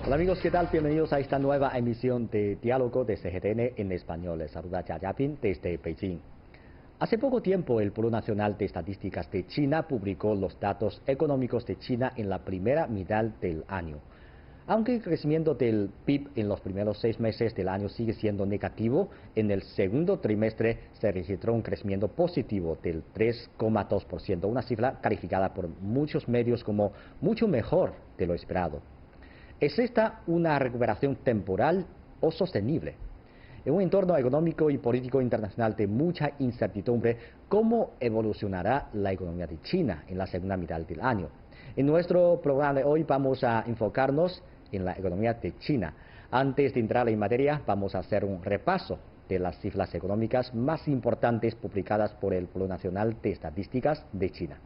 Hola amigos, ¿qué tal? Bienvenidos a esta nueva emisión de Diálogo de CGTN en español. Les saluda Jia Yaping desde Beijing. Hace poco tiempo, el Bureau Nacional de Estadísticas de China publicó los datos económicos de China en la primera mitad del año. Aunque el crecimiento del PIB en los primeros 6 meses del año sigue siendo negativo, en el segundo trimestre se registró un crecimiento positivo del 3,2%, una cifra calificada por muchos medios como mucho mejor de lo esperado. ¿Es esta una recuperación temporal o sostenible? En un entorno económico y político internacional de mucha incertidumbre, ¿cómo evolucionará la economía de China en la segunda mitad del año? En nuestro programa de hoy vamos a enfocarnos en la economía de China. Antes de entrar en materia, vamos a hacer un repaso de las cifras económicas más importantes publicadas por el Bureau Nacional de Estadísticas de China.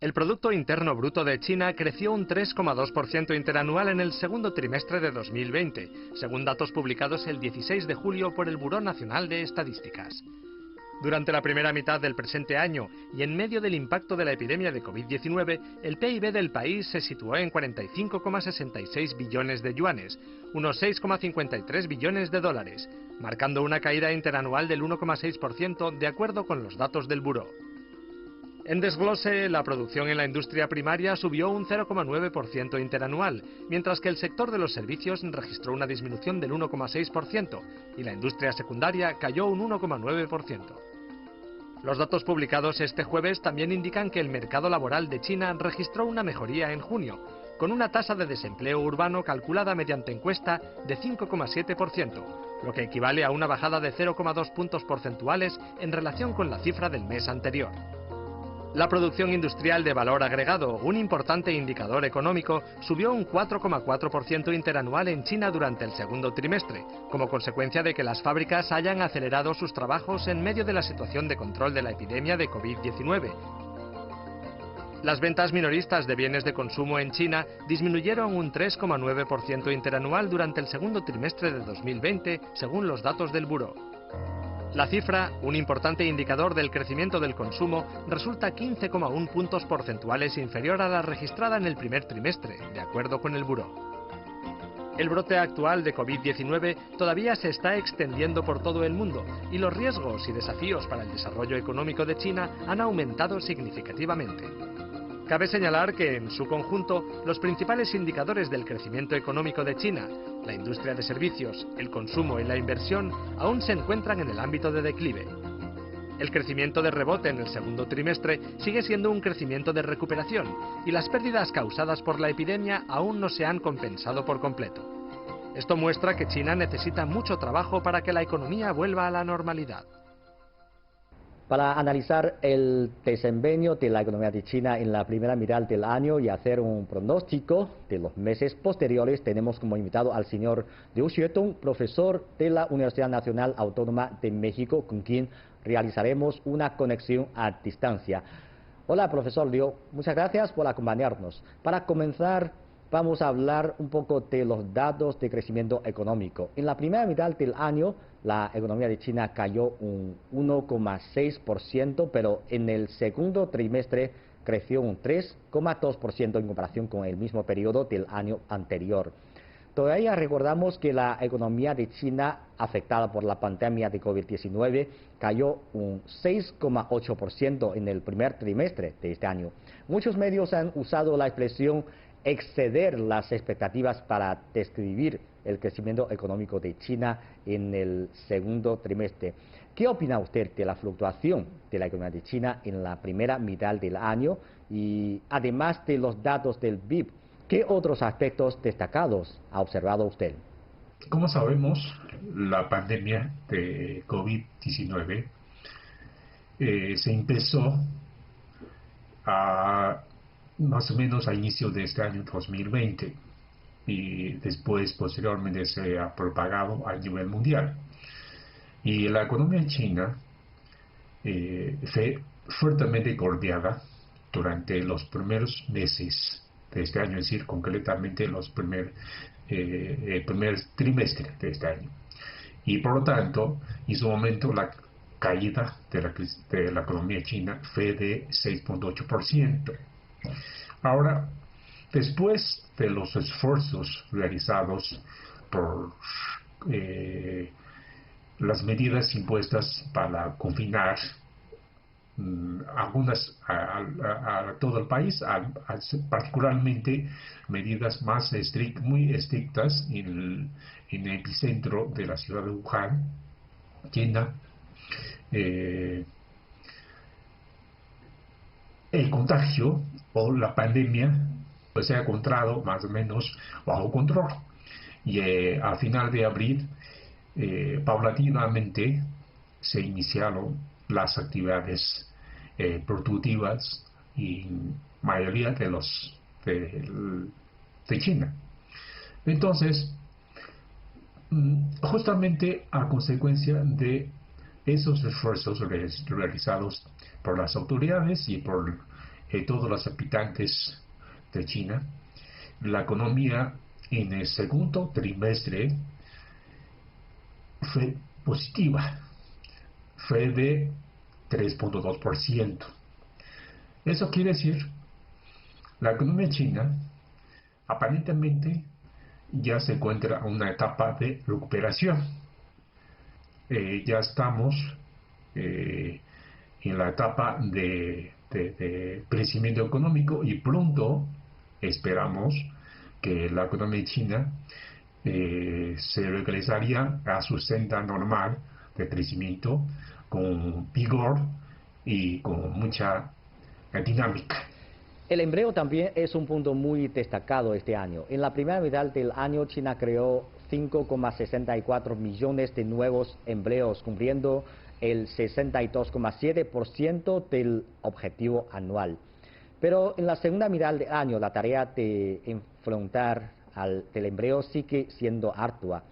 El Producto Interno Bruto de China creció un 3,2% interanual en el segundo trimestre de 2020, según datos publicados el 16 de julio por el Bureau Nacional de Estadísticas. Durante la primera mitad del presente año y en medio del impacto de la epidemia de COVID-19, el PIB del país se situó en 45,66 billones de yuanes, unos 6,53 billones de dólares, marcando una caída interanual del 1,6% de acuerdo con los datos del Buró. En desglose, la producción en la industria primaria subió un 0,9% interanual, mientras que el sector de los servicios registró una disminución del 1,6% y la industria secundaria cayó un 1,9%. Los datos publicados este jueves también indican que el mercado laboral de China registró una mejoría en junio, con una tasa de desempleo urbano calculada mediante encuesta de 5,7%, lo que equivale a una bajada de 0,2 puntos porcentuales en relación con la cifra del mes anterior. La producción industrial de valor agregado, un importante indicador económico, subió un 4,4% interanual en China durante el segundo trimestre, como consecuencia de que las fábricas hayan acelerado sus trabajos en medio de la situación de control de la epidemia de COVID-19. Las ventas minoristas de bienes de consumo en China disminuyeron un 3,9% interanual durante el segundo trimestre de 2020, según los datos del Buró. La cifra, un importante indicador del crecimiento del consumo, resulta 15,1 puntos porcentuales inferior a la registrada en el primer trimestre, de acuerdo con el Buró. El brote actual de COVID-19 todavía se está extendiendo por todo el mundo y los riesgos y desafíos para el desarrollo económico de China han aumentado significativamente. Cabe señalar que, en su conjunto, los principales indicadores del crecimiento económico de China, la industria de servicios, el consumo y la inversión, aún se encuentran en el ámbito de declive. El crecimiento de rebote en el segundo trimestre sigue siendo un crecimiento de recuperación y las pérdidas causadas por la epidemia aún no se han compensado por completo. Esto muestra que China necesita mucho trabajo para que la economía vuelva a la normalidad. Para analizar el desempeño de la economía de China en la primera mitad del año y hacer un pronóstico de los meses posteriores, tenemos como invitado al señor Liu Xuetong, profesor de la Universidad Nacional Autónoma de México, con quien realizaremos una conexión a distancia. Hola, profesor Liu, muchas gracias por acompañarnos. Para comenzar, vamos a hablar un poco de los datos de crecimiento económico. En la primera mitad del año, la economía de China cayó un 1,6%, pero en el segundo trimestre creció un 3,2% en comparación con el mismo periodo del año anterior. Todavía recordamos que la economía de China, afectada por la pandemia de COVID-19, cayó un 6,8% en el primer trimestre de este año. Muchos medios han usado la expresión exceder las expectativas para describir el crecimiento económico de China en el segundo trimestre. ¿Qué opina usted de la fluctuación de la economía de China en la primera mitad del año? Y además de los datos del PIB, ¿qué otros aspectos destacados ha observado usted? Como sabemos, la pandemia de COVID-19 se empezó más o menos a inicio de este año 2020 y después posteriormente se ha propagado a nivel mundial. Y la economía china fue fuertemente golpeada durante los primeros meses de este año, es decir, concretamente el primer trimestre de este año. Y por lo tanto, en su momento la caída de la economía china fue de 6,8%. Ahora, después de los esfuerzos realizados por las medidas impuestas para confinar algunas a todo el país, particularmente medidas más muy estrictas en el epicentro de la ciudad de Wuhan, China. El contagio o la pandemia pues se ha encontrado más o menos bajo control y a final de abril paulatinamente se iniciaron las actividades productivas en mayoría de China. Entonces, justamente a consecuencia de esos esfuerzos realizados por las autoridades y por todos los habitantes de China, la economía en el segundo trimestre fue positiva, fue de 3.2%. Eso quiere decir, la economía china aparentemente ya se encuentra en una etapa de recuperación. Ya estamos en la etapa de crecimiento económico y pronto esperamos que la economía china se regresaría a su senda normal de crecimiento con vigor y con mucha dinámica. El empleo también es un punto muy destacado este año. En la primera mitad del año, China creó 5,64 millones de nuevos empleos, cumpliendo el 62,7% del objetivo anual. Pero en la segunda mitad del año, la tarea de enfrentar del empleo sigue siendo ardua.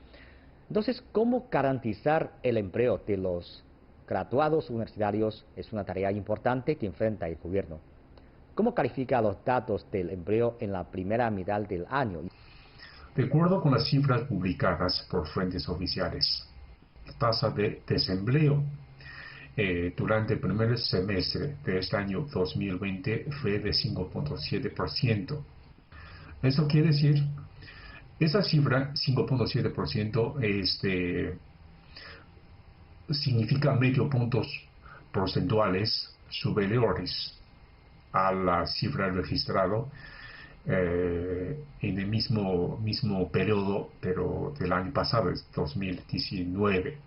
Entonces, ¿cómo garantizar el empleo de los graduados universitarios? Es una tarea importante que enfrenta el gobierno. ¿Cómo califica los datos del empleo en la primera mitad del año? De acuerdo con las cifras publicadas por fuentes oficiales, la tasa de desempleo durante el primer semestre de este año 2020 fue de 5.7%. Eso quiere decir, esa cifra, 5.7%, significa medio puntos porcentuales superiores a la cifra registrada en el mismo periodo, pero del año pasado, es 2019.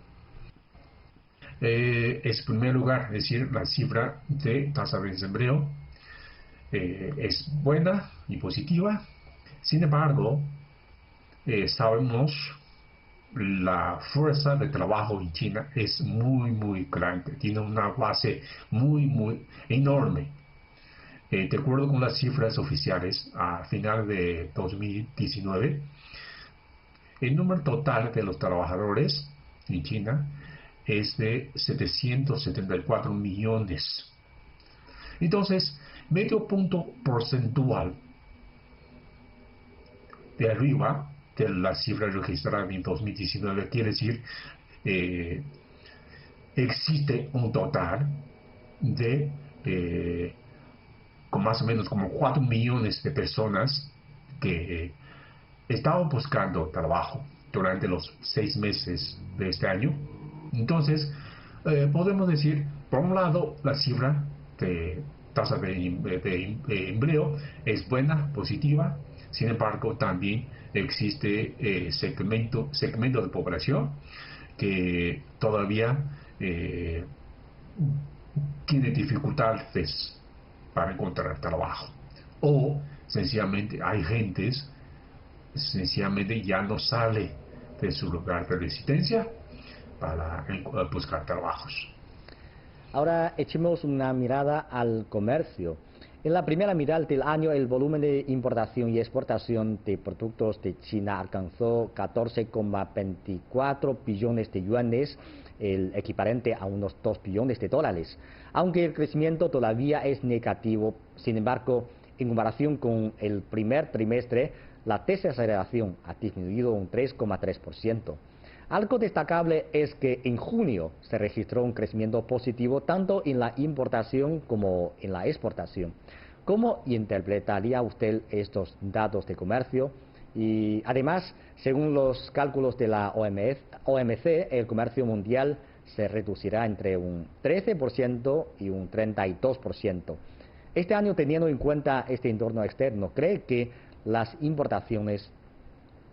Es primer lugar, es decir, la cifra de tasa de desempleo es buena y positiva. Sin embargo, sabemos la fuerza de trabajo en China es muy grande, tiene una base muy enorme. De acuerdo con las cifras oficiales, a final de 2019, el número total de los trabajadores en China es de 774 millones. Entonces, medio punto porcentual de arriba de la cifra registrada en 2019 quiere decir existe un total de con más o menos como 4 millones de personas que estaban buscando trabajo durante los 6 meses de este año. Entonces, podemos decir, por un lado, la cifra de tasa de empleo es buena, positiva. Sin embargo, también existe segmento de población que todavía tiene dificultades para encontrar trabajo. O sencillamente hay gentes, sencillamente ya no sale de su lugar de residencia para buscar trabajos. Ahora echemos una mirada al comercio. En la primera mitad del año, el volumen de importación y exportación de productos de China alcanzó 14,24 billones de yuanes, el equivalente a unos 2 billones de dólares. Aunque el crecimiento todavía es negativo, sin embargo, en comparación con el primer trimestre, la desaceleración ha disminuido un 3,3%. Algo destacable es que en junio se registró un crecimiento positivo tanto en la importación como en la exportación. ¿Cómo interpretaría usted estos datos de comercio? Y además, según los cálculos de la OMC, el comercio mundial se reducirá entre un 13% y un 32%. Este año, teniendo en cuenta este entorno externo, ¿cree que las importaciones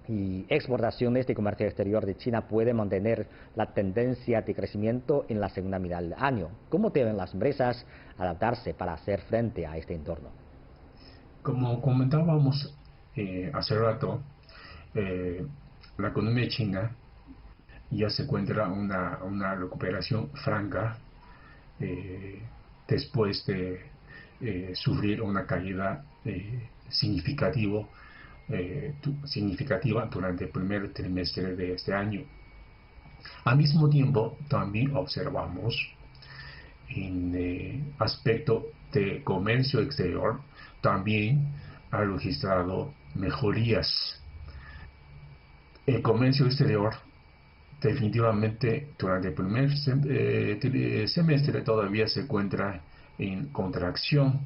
y exportaciones de comercio exterior de China pueden mantener la tendencia de crecimiento en la segunda mitad del año? ¿Cómo deben las empresas adaptarse para hacer frente a este entorno? Como comentábamos hace rato, la economía china ya se encuentra una recuperación franca después de sufrir una caída significativa durante el primer trimestre de este año. Al mismo tiempo, también observamos en el aspecto de comercio exterior, también ha registrado mejorías. El comercio exterior definitivamente durante el primer semestre todavía se encuentra en contracción.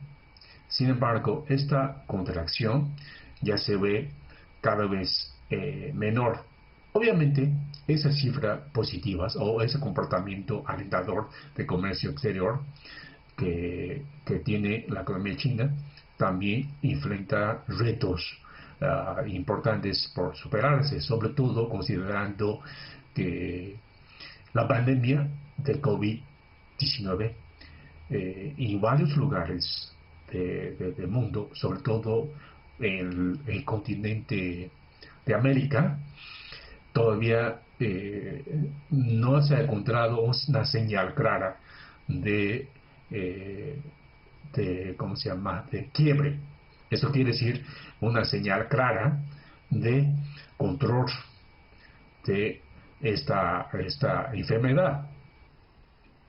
Sin embargo, esta contracción ya se ve cada vez menor. Obviamente, esas cifras positivas o ese comportamiento alentador de comercio exterior que tiene la economía china también enfrenta retos importantes por superarse, sobre todo considerando que la pandemia del COVID-19 en varios lugares del mundo, sobre todo en el continente de América, todavía no se ha encontrado una señal clara de quiebre. Eso quiere decir una señal clara de control de esta enfermedad.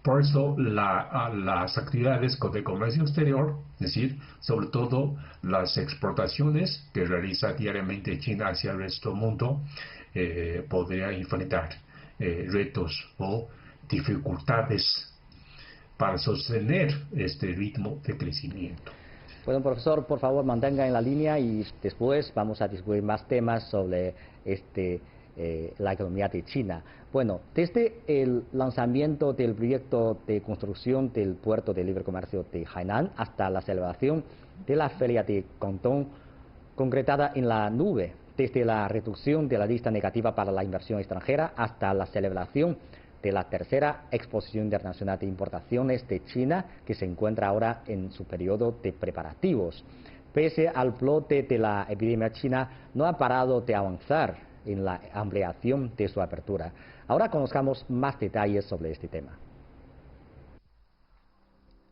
Por eso las actividades de comercio exterior, es decir, sobre todo las exportaciones que realiza diariamente China hacia el resto del mundo, podría enfrentar retos o dificultades para sostener este ritmo de crecimiento. Bueno, profesor, por favor, mantenga en la línea y después vamos a discutir más temas sobre la economía de China. Bueno, desde el lanzamiento del proyecto de construcción del puerto de libre comercio de Hainan hasta la celebración de la feria de Cantón concretada en la nube, desde la reducción de la lista negativa para la inversión extranjera hasta la celebración de la tercera exposición internacional de importaciones de China, que se encuentra ahora en su periodo de preparativos. Pese al brote de la epidemia, China no ha parado de avanzar en la ampliación de su apertura. Ahora conozcamos más detalles sobre este tema.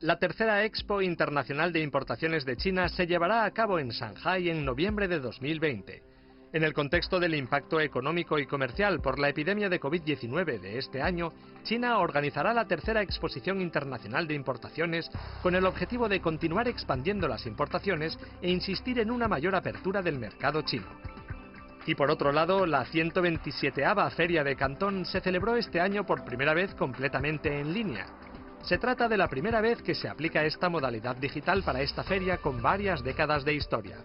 La tercera Expo Internacional de Importaciones de China se llevará a cabo en Shanghái en noviembre de 2020. En el contexto del impacto económico y comercial por la epidemia de COVID-19 de este año, China organizará la tercera Exposición Internacional de Importaciones con el objetivo de continuar expandiendo las importaciones e insistir en una mayor apertura del mercado chino. Y por otro lado, la 127ª Feria de Cantón se celebró este año por primera vez completamente en línea. Se trata de la primera vez que se aplica esta modalidad digital para esta feria con varias décadas de historia.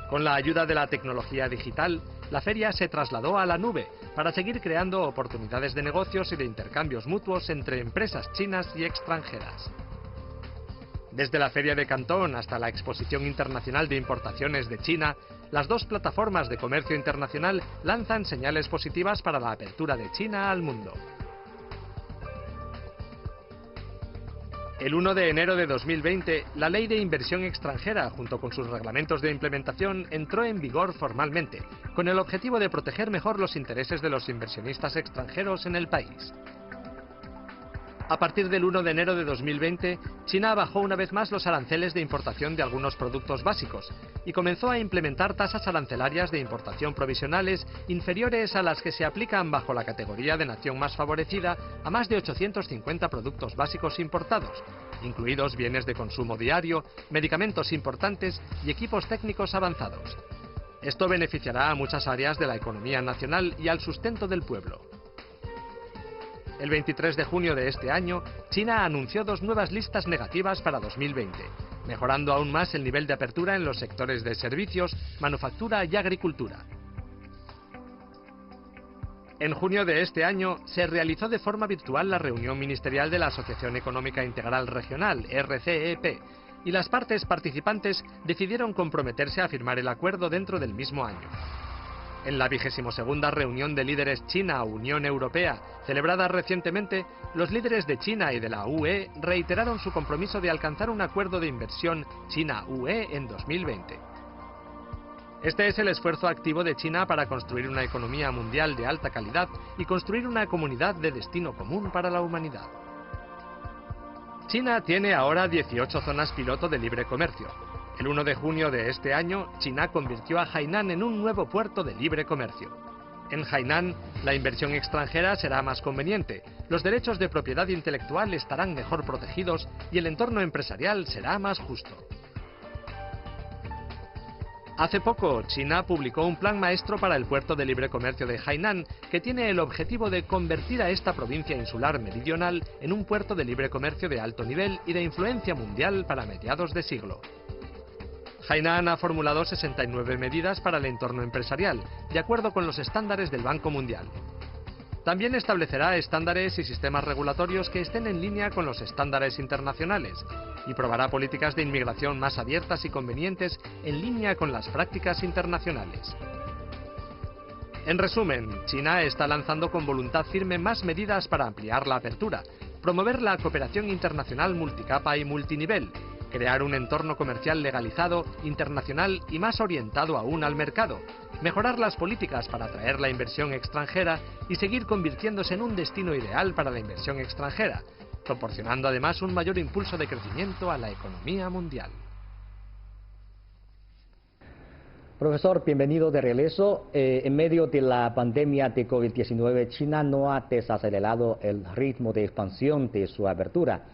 Con la ayuda de la tecnología digital, la feria se trasladó a la nube para seguir creando oportunidades de negocios y de intercambios mutuos entre empresas chinas y extranjeras. Desde la Feria de Cantón hasta la Exposición Internacional de Importaciones de China, las dos plataformas de comercio internacional lanzan señales positivas para la apertura de China al mundo. El 1 de enero de 2020, la Ley de Inversión Extranjera, junto con sus reglamentos de implementación, entró en vigor formalmente, con el objetivo de proteger mejor los intereses de los inversionistas extranjeros en el país. A partir del 1 de enero de 2020, China bajó una vez más los aranceles de importación de algunos productos básicos y comenzó a implementar tasas arancelarias de importación provisionales inferiores a las que se aplican bajo la categoría de nación más favorecida a más de 850 productos básicos importados, incluidos bienes de consumo diario, medicamentos importantes y equipos técnicos avanzados. Esto beneficiará a muchas áreas de la economía nacional y al sustento del pueblo. El 23 de junio de este año, China anunció dos nuevas listas negativas para 2020, mejorando aún más el nivel de apertura en los sectores de servicios, manufactura y agricultura. En junio de este año se realizó de forma virtual la reunión ministerial de la Asociación Económica Integral Regional, RCEP, y las partes participantes decidieron comprometerse a firmar el acuerdo dentro del mismo año. En la 22ª reunión de líderes China-Unión Europea, celebrada recientemente, los líderes de China y de la UE reiteraron su compromiso de alcanzar un acuerdo de inversión China-UE en 2020. Este es el esfuerzo activo de China para construir una economía mundial de alta calidad y construir una comunidad de destino común para la humanidad. China tiene ahora 18 zonas piloto de libre comercio. El 1 de junio de este año, China convirtió a Hainan en un nuevo puerto de libre comercio. En Hainan, la inversión extranjera será más conveniente, los derechos de propiedad intelectual estarán mejor protegidos y el entorno empresarial será más justo. Hace poco, China publicó un plan maestro para el puerto de libre comercio de Hainan, que tiene el objetivo de convertir a esta provincia insular meridional en un puerto de libre comercio de alto nivel y de influencia mundial para mediados de siglo. Hainan ha formulado 69 medidas para el entorno empresarial, de acuerdo con los estándares del Banco Mundial. También establecerá estándares y sistemas regulatorios que estén en línea con los estándares internacionales y probará políticas de inmigración más abiertas y convenientes en línea con las prácticas internacionales. En resumen, China está lanzando con voluntad firme más medidas para ampliar la apertura, promover la cooperación internacional multicapa y multinivel, crear un entorno comercial legalizado, internacional y más orientado aún al mercado, mejorar las políticas para atraer la inversión extranjera y seguir convirtiéndose en un destino ideal para la inversión extranjera, proporcionando además un mayor impulso de crecimiento a la economía mundial. Profesor, bienvenido de regreso. En medio de la pandemia de COVID-19, China no ha desacelerado el ritmo de expansión de su apertura.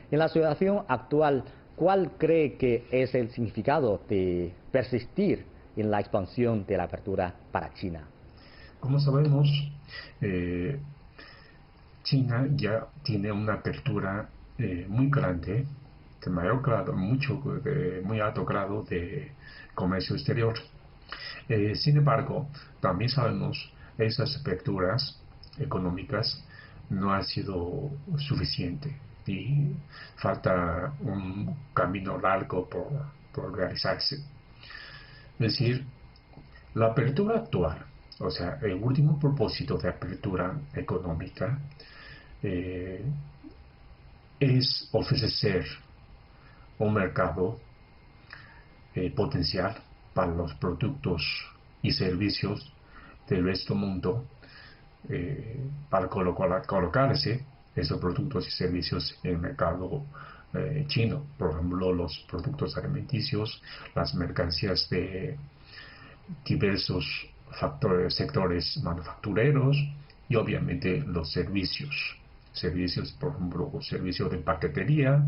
En la situación actual, ¿cuál cree que es el significado de persistir en la expansión de la apertura para China? Como sabemos, China ya tiene una apertura muy grande, de mayor grado, muy alto grado de comercio exterior. Sin embargo, también sabemos que esas aperturas económicas no han sido suficientes y falta un camino largo por realizarse. Es decir, la apertura actual, o sea, el último propósito de apertura económica es ofrecer un mercado potencial para los productos y servicios del resto del mundo, para colocarse esos productos y servicios en el mercado chino. Por ejemplo, los productos alimenticios, las mercancías de diversos sectores manufactureros y obviamente los servicios, por ejemplo, servicios de paquetería,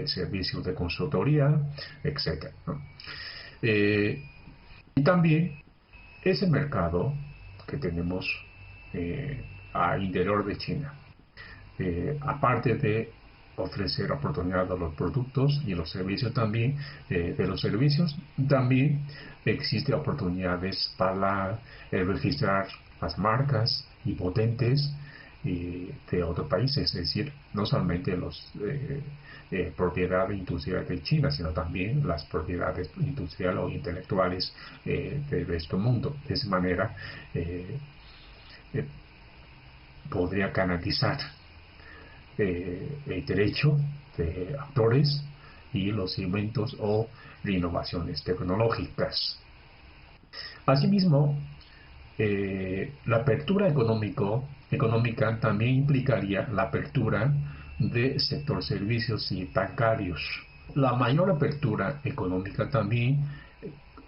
servicios de consultoría, etc., ¿no? Y también ese mercado que tenemos al interior de China, aparte de ofrecer oportunidades a los productos y los servicios también, de los servicios, también existen oportunidades para registrar las marcas y patentes de otros países, es decir, no solamente los propiedades industriales de China, sino también las propiedades industriales o intelectuales del resto del mundo. De esa manera podría canalizar el derecho de autores y los inventos o innovaciones tecnológicas. Asimismo, la apertura económica también implicaría la apertura del sector servicios y bancarios. La mayor apertura económica también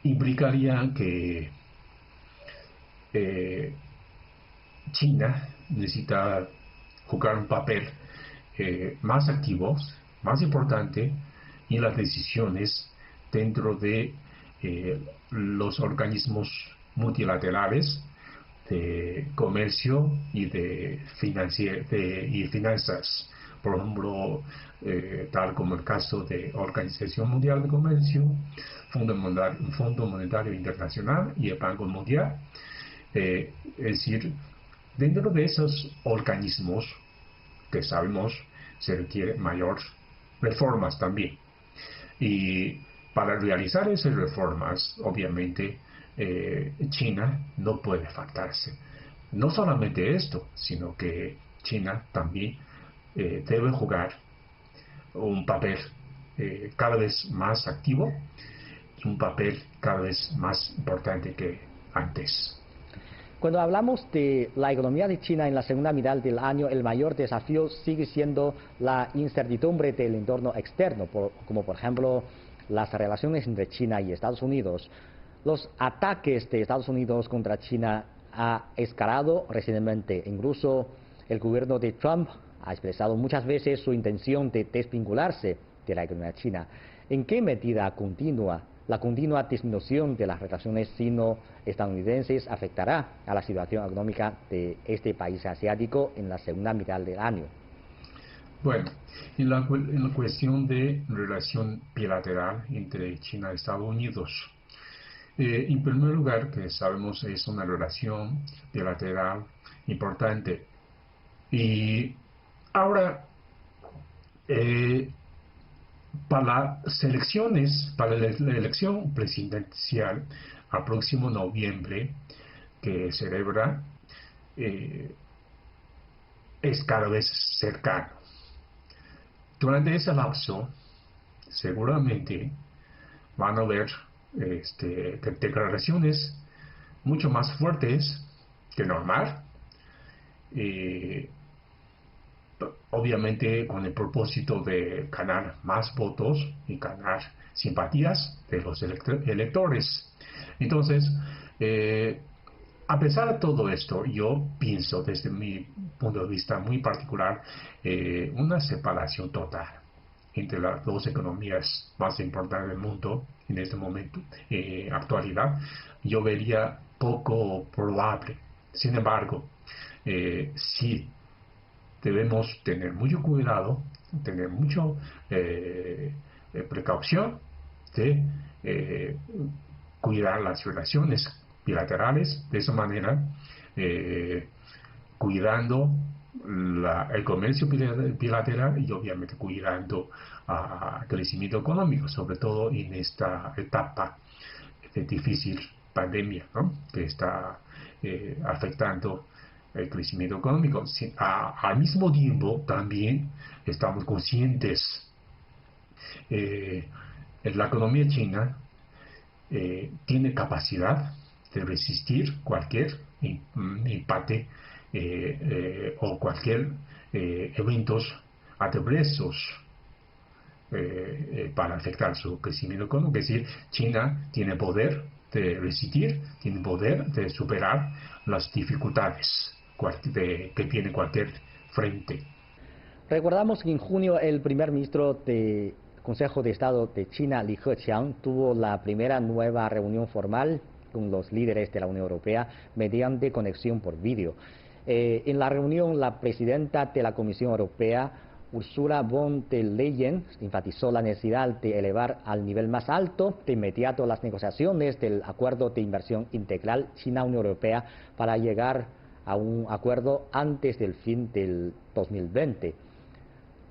implicaría que China necesita jugar un papel más activo, más importante en las decisiones dentro de los organismos multilaterales de comercio y de finanzas por ejemplo, tal como el caso de Organización Mundial de Comercio, Fondo Monetario Internacional y el Banco Mundial. Es decir, dentro de esos organismos que sabemos se requieren mayores reformas también. Y para realizar esas reformas, obviamente, China no puede faltarse. No solamente esto, sino que China también debe jugar un papel cada vez más activo, un papel cada vez más importante que antes. Cuando hablamos de la economía de China en la segunda mitad del año, el mayor desafío sigue siendo la incertidumbre del entorno externo, como por ejemplo las relaciones entre China y Estados Unidos. Los ataques de Estados Unidos contra China ha escalado recientemente. Incluso el gobierno de Trump ha expresado muchas veces su intención de desvincularse de la economía china. ¿En qué medida la continua disminución de las relaciones sino-estadounidenses afectará a la situación económica de este país asiático en la segunda mitad del año? Bueno, en la cuestión de relación bilateral entre China y Estados Unidos, en primer lugar, que sabemos es una relación bilateral importante. Y ahora, para las elecciones, para la elección presidencial al próximo noviembre, que celebra, es cada vez cercano. Durante ese lapso, seguramente van a haber declaraciones mucho más fuertes que normal, obviamente con el propósito de ganar más votos y ganar simpatías de los electores. Entonces, a pesar de todo esto, yo pienso desde mi punto de vista muy particular una separación total entre las dos economías más importantes del mundo en este momento, actualidad, yo vería poco probable. Sin embargo, sí debemos tener mucho cuidado, tener mucha precaución de cuidar las relaciones bilaterales, de esa manera cuidando el comercio bilateral y obviamente cuidando el crecimiento económico, sobre todo en esta etapa de difícil pandemia, ¿no?, que está afectando el crecimiento económico. Al mismo tiempo también estamos conscientes la economía china tiene capacidad de resistir cualquier empate o cualquier eventos adversos para afectar su crecimiento económico. Es decir, China tiene poder de resistir, tiene poder de superar las dificultades que tiene cualquier frente. Recordamos que en junio el primer ministro del Consejo de Estado de China, Li Keqiang, tuvo la primera nueva reunión formal con los líderes de la Unión Europea mediante conexión por vídeo. En la reunión, la presidenta de la Comisión Europea, Ursula von der Leyen, enfatizó la necesidad de elevar al nivel más alto de inmediato las negociaciones del Acuerdo de Inversión Integral China-Unión Europea para llegar a un acuerdo antes del fin del 2020.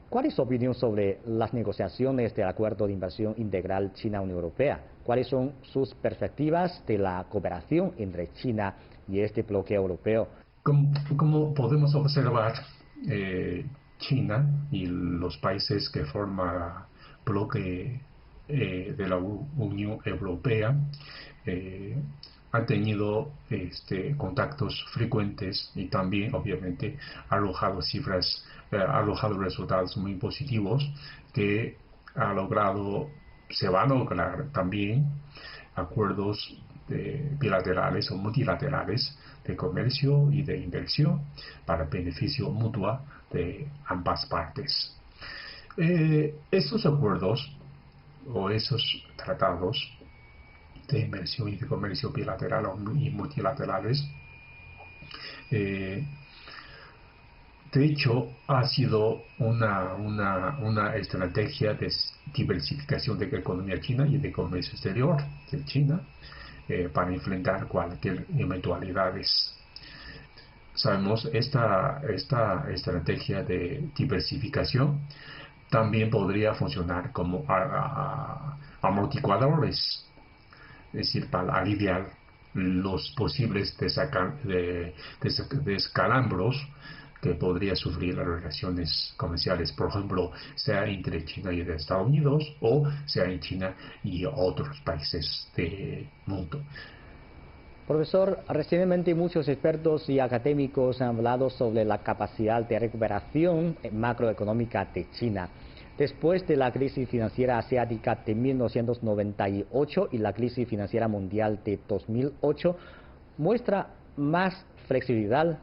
¿Cuál es su opinión sobre las negociaciones del Acuerdo de Inversión Integral China-Unión Europea? ¿Cuáles son sus perspectivas de la cooperación entre China y este bloque europeo? Como podemos observar, China y los países que forman el bloque de la Unión Europea han tenido contactos frecuentes y también obviamente ha arrojado resultados muy positivos que se van a lograr también acuerdos bilaterales o multilaterales de comercio y de inversión para beneficio mutuo de ambas partes. Estos acuerdos o esos tratados de inversión y de comercio bilateral y multilaterales De hecho, ha sido una estrategia de diversificación de la economía china y de comercio exterior de China para enfrentar cualquier eventualidades. Sabemos, esta estrategia de diversificación también podría funcionar como amortiguadores, es decir, para aliviar los posibles descalabros que podría sufrir las relaciones comerciales, por ejemplo, sea entre China y Estados Unidos o sea en China y otros países del mundo. Profesor, recientemente muchos expertos y académicos han hablado sobre la capacidad de recuperación macroeconómica de China. Después de la crisis financiera asiática de 1998 y la crisis financiera mundial de 2008, muestra más flexibilidad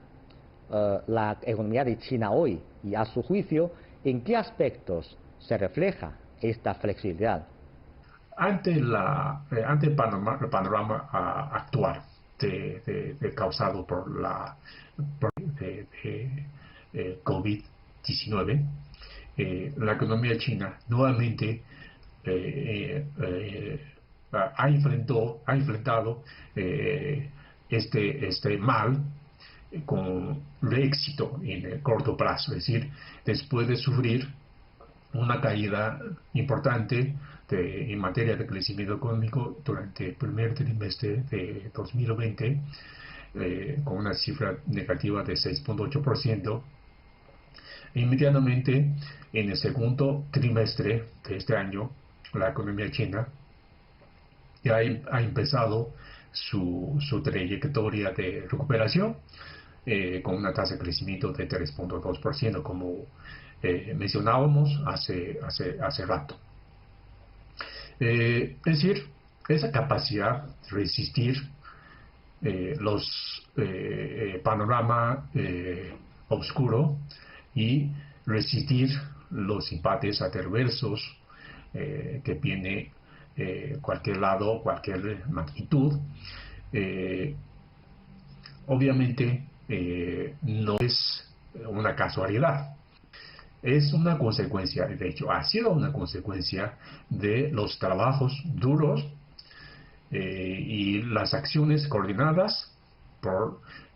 la economía de China hoy y, a su juicio, ¿en qué aspectos se refleja esta flexibilidad? Ante el panorama actual causado por la COVID-19, la economía china nuevamente ha enfrentado este mal con éxito en el corto plazo, es decir, después de sufrir una caída importante en materia de crecimiento económico durante el primer trimestre de 2020, con una cifra negativa de 6.8%. Inmediatamente en el segundo trimestre de este año, la economía china ya ha empezado su trayectoria de recuperación con una tasa de crecimiento de 3.2%, como mencionábamos hace rato. Es decir, esa capacidad de resistir los panorama oscuro y resistir los empates adversos que viene cualquier lado, cualquier magnitud, obviamente no es una casualidad. Es una consecuencia, de hecho, ha sido una consecuencia de los trabajos duros y las acciones coordinadas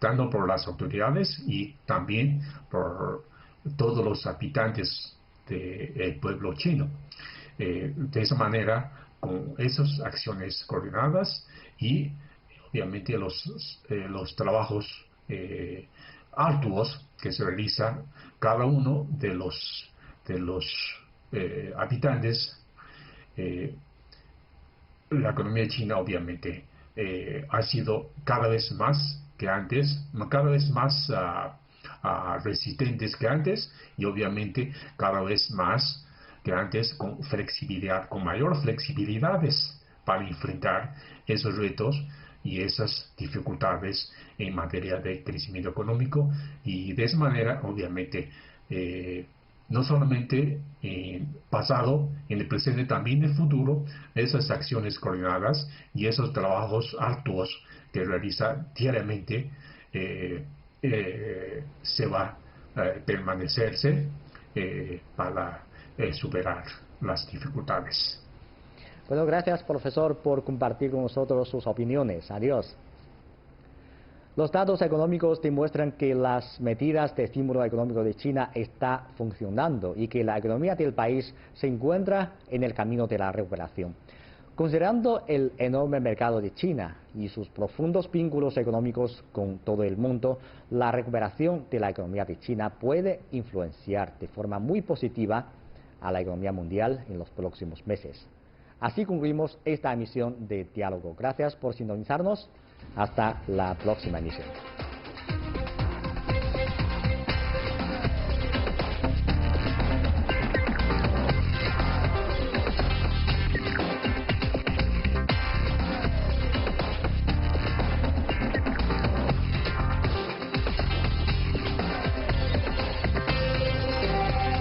tanto por las autoridades y también por todos los habitantes del pueblo chino. De esa manera, con esas acciones coordinadas y obviamente los trabajos arduos que se realiza cada uno de los habitantes, la economía china obviamente ha sido cada vez más que antes, cada vez más resistentes que antes y obviamente cada vez más que antes con flexibilidad, con mayor flexibilidades para enfrentar esos retos y esas dificultades en materia de crecimiento económico y de esa manera obviamente no solamente en pasado, en el presente, también en el futuro, esas acciones coordinadas y esos trabajos arduos que realiza diariamente se va a permanecerse para superar las dificultades. Bueno, gracias, profesor, por compartir con nosotros sus opiniones. Adiós. Los datos económicos demuestran que las medidas de estímulo económico de China están funcionando y que la economía del país se encuentra en el camino de la recuperación. Considerando el enorme mercado de China y sus profundos vínculos económicos con todo el mundo, la recuperación de la economía de China puede influenciar de forma muy positiva a la economía mundial en los próximos meses. Así concluimos esta emisión de Diálogo. Gracias por sintonizarnos. Hasta la próxima emisión.